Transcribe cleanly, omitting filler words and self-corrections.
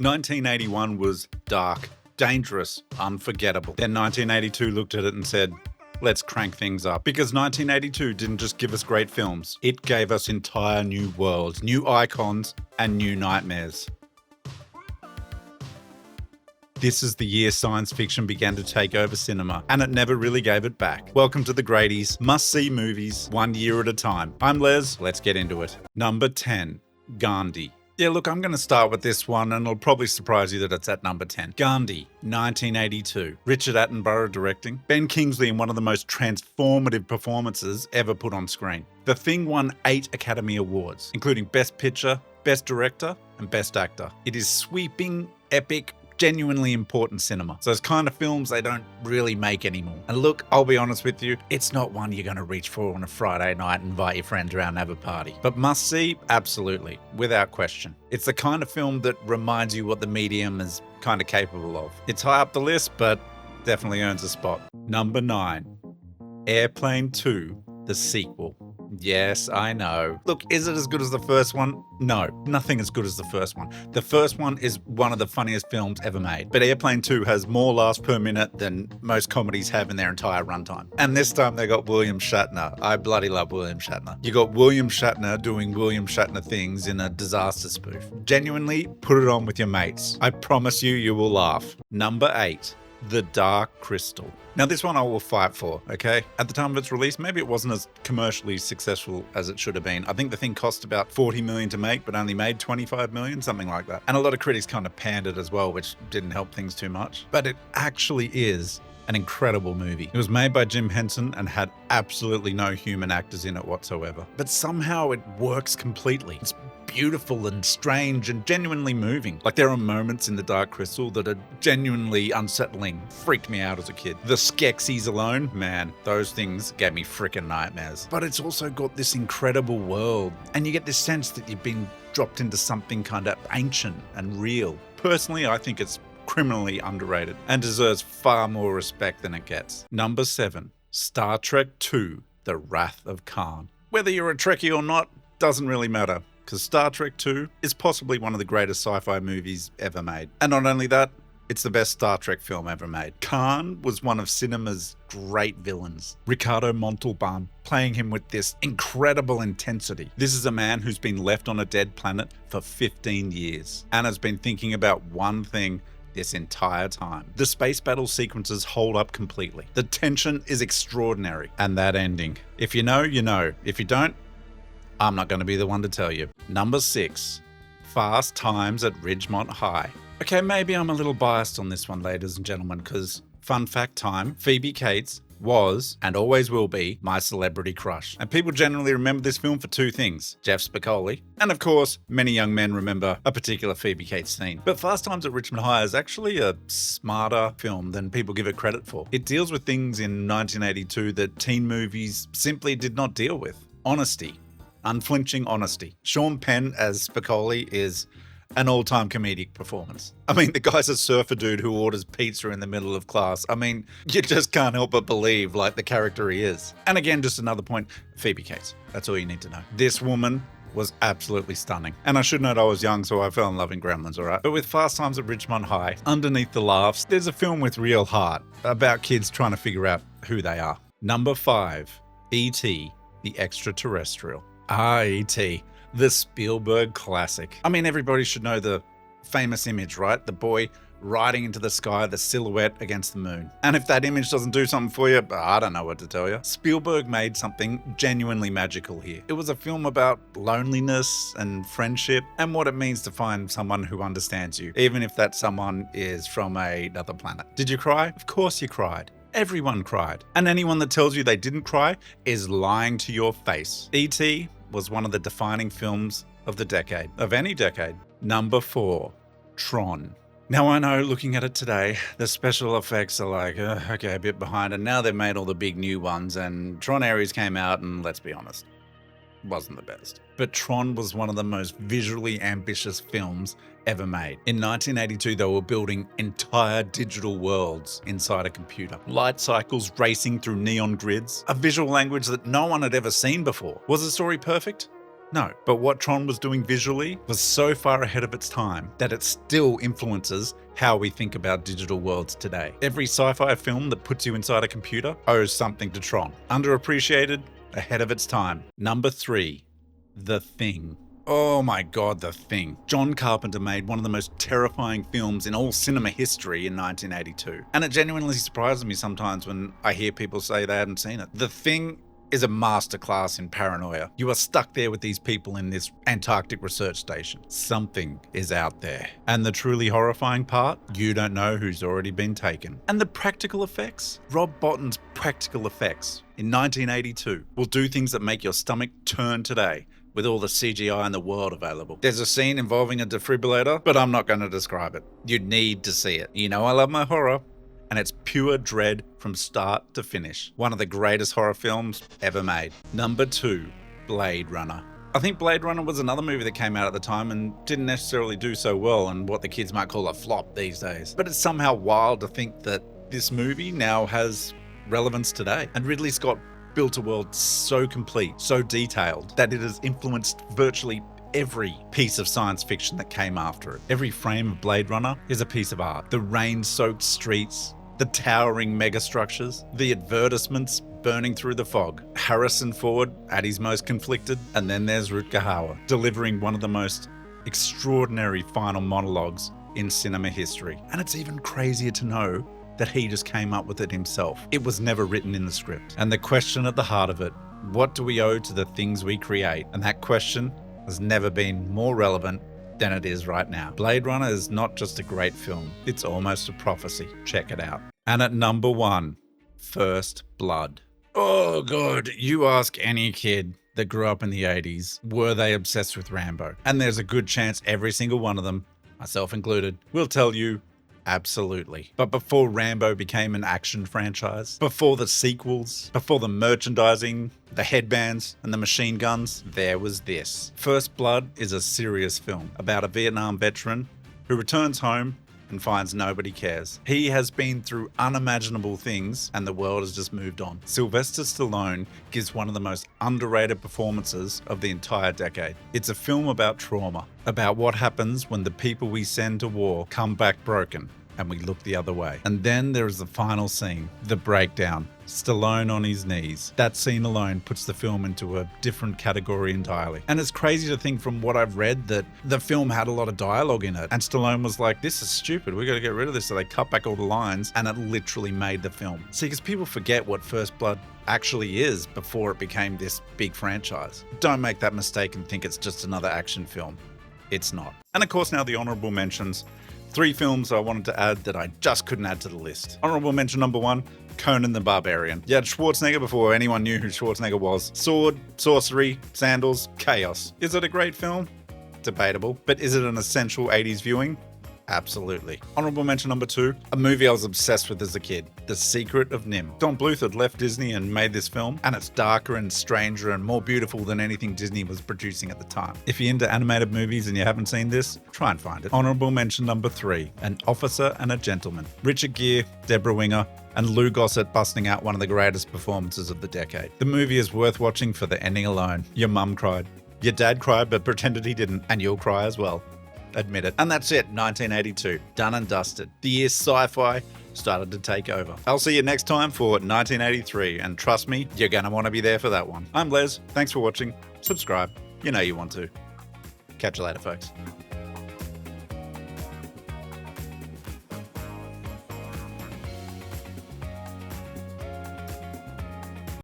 1981 was dark, dangerous, unforgettable. Then 1982 looked at it and said, let's crank things up. Because 1982 didn't just give us great films, it gave us entire new worlds, new icons, and new nightmares. This is the year science fiction began to take over cinema, and it never really gave it back. Welcome to the Greaties, must-see movies, 1 year at a time. I'm Les, let's get into it. Number 10, Gandhi. Yeah, look, I'm going to start with this one, and it'll probably surprise you that it's at number 10. Gandhi, 1982. Richard Attenborough directing. Ben Kingsley in one of the most transformative performances ever put on screen. The Thing won 8 Academy Awards, including Best Picture, Best Director, and Best Actor. It is sweeping, epic, genuinely important cinema. So those kind of films they don't really make anymore. And look, I'll be honest with you, it's not one you're going to reach for on a Friday night and invite your friends around and have a party. But must see? Absolutely, without question. It's the kind of film that reminds you what the medium is kind of capable of. It's high up the list, but definitely earns a spot. Number 9, Airplane 2, the sequel. Yes, I know. Look, is it as good as the first one? No, nothing as good as the first one. The first one is one of the funniest films ever made. But Airplane 2 has more laughs per minute than most comedies have in their entire runtime. And this time they got William Shatner. I bloody love William Shatner. You got William Shatner doing William Shatner things in a disaster spoof. Genuinely, put it on with your mates. I promise you, you will laugh. Number 8. The Dark Crystal. Now this one I will fight for, okay? At the time of its release, maybe it wasn't as commercially successful as it should have been. I think the thing cost about $40 million to make, but only made $25 million, something like that. And a lot of critics kind of panned it as well, which didn't help things too much. But it actually is an incredible movie. It was made by Jim Henson and had absolutely no human actors in it whatsoever. But somehow it works completely. It's beautiful and strange and genuinely moving. Like there are moments in The Dark Crystal that are genuinely unsettling. Freaked me out as a kid. The Skeksis alone, man, those things gave me freaking nightmares. But it's also got this incredible world, and you get this sense that you've been dropped into something kind of ancient and real. Personally, I think it's criminally underrated and deserves far more respect than it gets. Number 7, Star Trek II, The Wrath of Khan. Whether you're a Trekkie or not, doesn't really matter, because Star Trek II is possibly one of the greatest sci-fi movies ever made. And not only that, it's the best Star Trek film ever made. Khan was one of cinema's great villains. Ricardo Montalban playing him with this incredible intensity. This is a man who's been left on a dead planet for 15 years and has been thinking about one thing this entire time. The space battle sequences hold up completely. The tension is extraordinary. And that ending. If you know, you know. If you don't, I'm not going to be the one to tell you. Number 6, Fast Times at Ridgemont High. Okay, maybe I'm a little biased on this one, ladies and gentlemen, because fun fact time, Phoebe Cates was, and always will be, my celebrity crush. And people generally remember this film for 2 things, Jeff Spicoli, and of course, many young men remember a particular Phoebe Cates scene. But Fast Times at Ridgemont High is actually a smarter film than people give it credit for. It deals with things in 1982 that teen movies simply did not deal with. Honesty. Unflinching honesty. Sean Penn as Spicoli is an all-time comedic performance. I mean, the guy's a surfer dude who orders pizza in the middle of class. I mean, you just can't help but believe, like, the character he is. And again, just another point, Phoebe Cates. That's all you need to know. This woman was absolutely stunning. And I should note I was young, so I fell in love in Gremlins, alright? But with Fast Times at Ridgemont High, underneath the laughs, there's a film with real heart about kids trying to figure out who they are. Number 5, E.T., the Extraterrestrial. E.T., the Spielberg classic. I mean, everybody should know the famous image, right? The boy riding into the sky, the silhouette against the moon. And if that image doesn't do something for you, I don't know what to tell you. Spielberg made something genuinely magical here. It was a film about loneliness and friendship and what it means to find someone who understands you, even if that someone is from another planet. Did you cry? Of course you cried. Everyone cried. And anyone that tells you they didn't cry is lying to your face. E.T. was one of the defining films of the decade, of any decade. Number 4, Tron. Now I know, looking at it today, the special effects are like, okay, a bit behind, and now they've made all the big new ones, and Tron Ares came out, and let's be honest, wasn't the best. But Tron was one of the most visually ambitious films ever made. In 1982, they were building entire digital worlds inside a computer. Light cycles racing through neon grids, a visual language that no one had ever seen before. Was the story perfect? No. But what Tron was doing visually was so far ahead of its time that it still influences how we think about digital worlds today. Every sci-fi film that puts you inside a computer owes something to Tron. Underappreciated, ahead of its time. Number 3, The Thing. Oh my god, The Thing. John Carpenter made one of the most terrifying films in all cinema history in 1982. And it genuinely surprises me sometimes when I hear people say they haven't seen it. The Thing is a masterclass in paranoia. You are stuck there with these people in this Antarctic research station. Something is out there. And the truly horrifying part, you don't know who's already been taken. And the practical effects? Rob Bottin's practical effects in 1982 will do things that make your stomach turn today, with all the CGI in the world available. There's a scene involving a defibrillator, but I'm not going to describe it. You need to see it. You know I love my horror, and it's pure dread from start to finish. One of the greatest horror films ever made. Number 2, Blade Runner. I think Blade Runner was another movie that came out at the time and didn't necessarily do so well, and what the kids might call a flop these days. But it's somehow wild to think that this movie now has relevance today. And Ridley Scott built a world so complete, so detailed, that it has influenced virtually every piece of science fiction that came after it. Every frame of Blade Runner is a piece of art. The rain-soaked streets, the towering megastructures, the advertisements burning through the fog, Harrison Ford at his most conflicted, and then there's Rutger Hauer delivering one of the most extraordinary final monologues in cinema history. And it's even crazier to know that he just came up with it himself. It was never written in the script. And the question at the heart of it, what do we owe to the things we create? And that question has never been more relevant than it is right now. Blade Runner is not just a great film, it's almost a prophecy. Check it out. And at number 1, First Blood. Oh god, you ask any kid that grew up in the 80s, were they obsessed with Rambo? And there's a good chance every single one of them, myself included, will tell you absolutely. But before Rambo became an action franchise, before the sequels, before the merchandising, the headbands, and the machine guns, there was this. First Blood is a serious film about a Vietnam veteran who returns home and finds nobody cares. He has been through unimaginable things and the world has just moved on. Sylvester Stallone gives one of the most underrated performances of the entire decade. It's a film about trauma, about what happens when the people we send to war come back broken and we look the other way. And then there is the final scene, the breakdown. Stallone on his knees. That scene alone puts the film into a different category entirely. And it's crazy to think from what I've read that the film had a lot of dialogue in it. And Stallone was like, this is stupid, we gotta get rid of this. So they cut back all the lines and it literally made the film. See, because people forget what First Blood actually is before it became this big franchise. Don't make that mistake and think it's just another action film. It's not. And of course now the honourable mentions. 3 films I wanted to add that I just couldn't add to the list. Honourable mention number 1, Conan the Barbarian. You had Schwarzenegger before anyone knew who Schwarzenegger was. Sword, sorcery, sandals, chaos. Is it a great film? Debatable. But is it an essential 80s viewing? Absolutely. Honourable mention number 2, a movie I was obsessed with as a kid, The Secret of NIMH. Don Bluth had left Disney and made this film, and it's darker and stranger and more beautiful than anything Disney was producing at the time. If you're into animated movies and you haven't seen this, try and find it. Honourable mention number 3, An Officer and a Gentleman. Richard Gere, Deborah Winger, and Lou Gossett busting out one of the greatest performances of the decade. The movie is worth watching for the ending alone. Your mum cried. Your dad cried but pretended he didn't, and you'll cry as well. Admit it. And that's it, 1982. Done and dusted. The year sci-fi started to take over. I'll see you next time for 1983, and trust me, you're gonna want to be there for that one. I'm Les. Thanks for watching. Subscribe. You know you want to. Catch you later, folks.